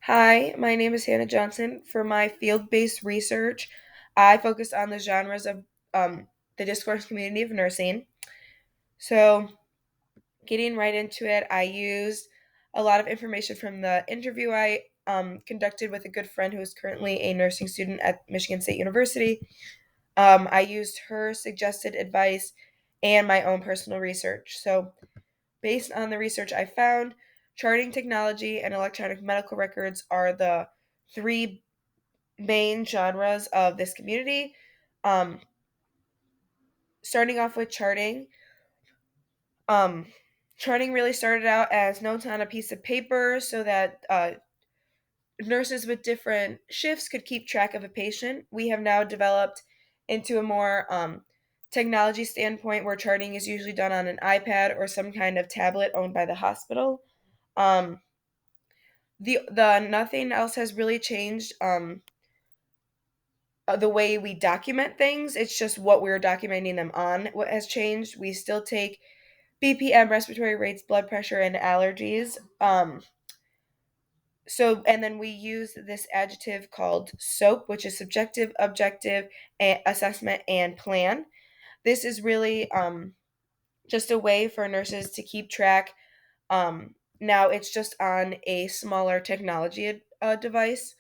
Hi, my name is Hannah Johnson. For my field-based research, I focus on the genres of the discourse community of nursing. So, getting right into it, I used a lot of information from the interview I conducted with a good friend who is currently a nursing student at Michigan State University. I used her suggested advice and my own personal research. So, based on the research I found, charting technology and electronic medical records are the three main genres of this community. Um, Starting off with charting, um, charting really started out as notes on a piece of paper so that nurses with different shifts could keep track of a patient. We have now developed into a more technology standpoint where charting is usually done on an iPad or some kind of tablet owned by the hospital. Um, the nothing else has really changed. The way we document things. It's just what we're documenting them on. What has changed? We still take BPM, respiratory rates, blood pressure, and allergies. And then we use this adjective called SOAP, which is subjective, objective, assessment, and plan. This is really just a way for nurses to keep track. Now it's just on a smaller technology device.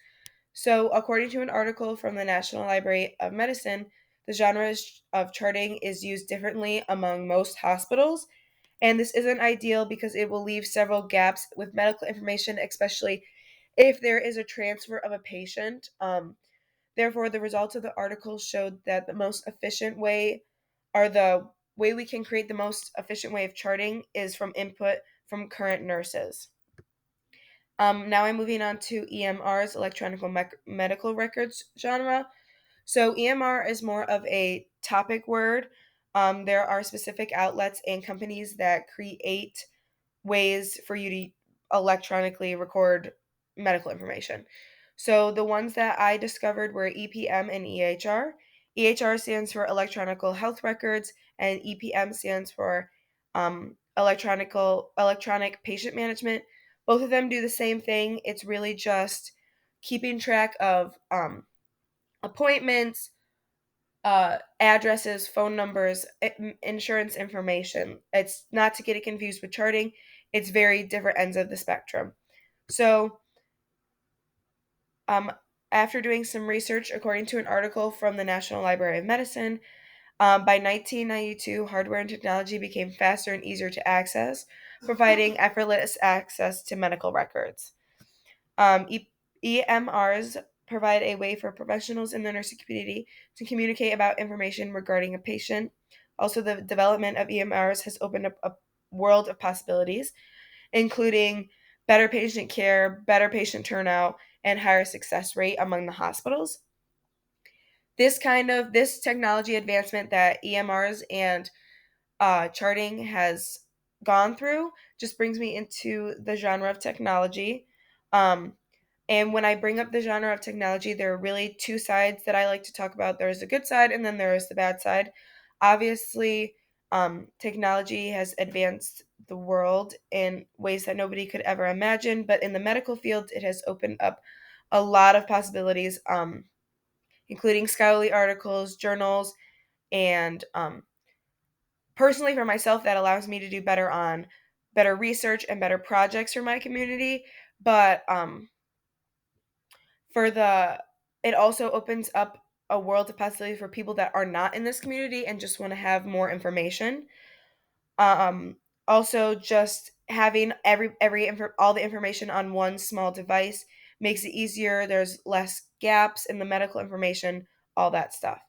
So, according to an article from the National Library of Medicine, the genre of charting is used differently among most hospitals, and this isn't ideal because it will leave several gaps with medical information, especially if there is a transfer of a patient. Therefore, the results of the article showed that the most efficient way, or the way we can create the most efficient way of charting, is from input from current nurses. Now I'm moving on to EMR's electronic medical records genre. So EMR is more of a topic word. There are specific outlets and companies that create ways for you to electronically record medical information. So the ones that I discovered were EPM and EHR. EHR stands for Electronical Health Records, and EPM stands for Electronic Patient Management. Both of them do the same thing. It's really just keeping track of appointments, addresses, phone numbers, insurance information. It's not to get it confused with charting. It's very different ends of the spectrum. So, um, after doing some research, according to an article from the National Library of Medicine, by 1992, hardware and technology became faster and easier to access, providing effortless access to medical records. EMRs provide a way for professionals in the nursing community to communicate about information regarding a patient. Also, the development of EMRs has opened up a world of possibilities, including better patient care, better patient turnout, and higher success rate among the hospitals. This technology advancement that EMRs and charting has gone through just brings me into the genre of technology. Um, and when I bring up the genre of technology, there are really two sides that I like to talk about. There's the good side and then there is the bad side. Obviously, technology has advanced the world in ways that nobody could ever imagine, but in the medical field, it has opened up a lot of possibilities, including scholarly articles, journals, and personally for myself, that allows me to do better research and better projects for my community. But for the it also opens up a world of possibilities for people that are not in this community and just want to have more information. Um, Also, just having all the information on one small device makes it easier. There's less gaps in the medical information, all that stuff.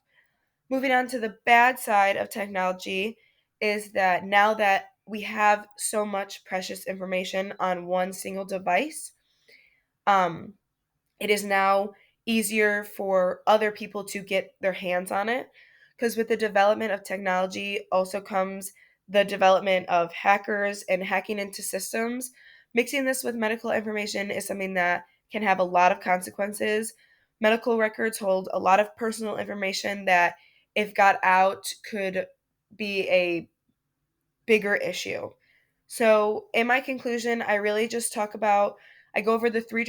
Moving on to the bad side of technology is that now that we have so much precious information on one single device, um, it is now easier for other people to get their hands on it. Because with the development of technology also comes the development of hackers and hacking into systems. Mixing this with medical information is something that can have a lot of consequences. Medical records hold a lot of personal information that, if got out, could be a bigger issue. So, in my conclusion, I really just I go over the three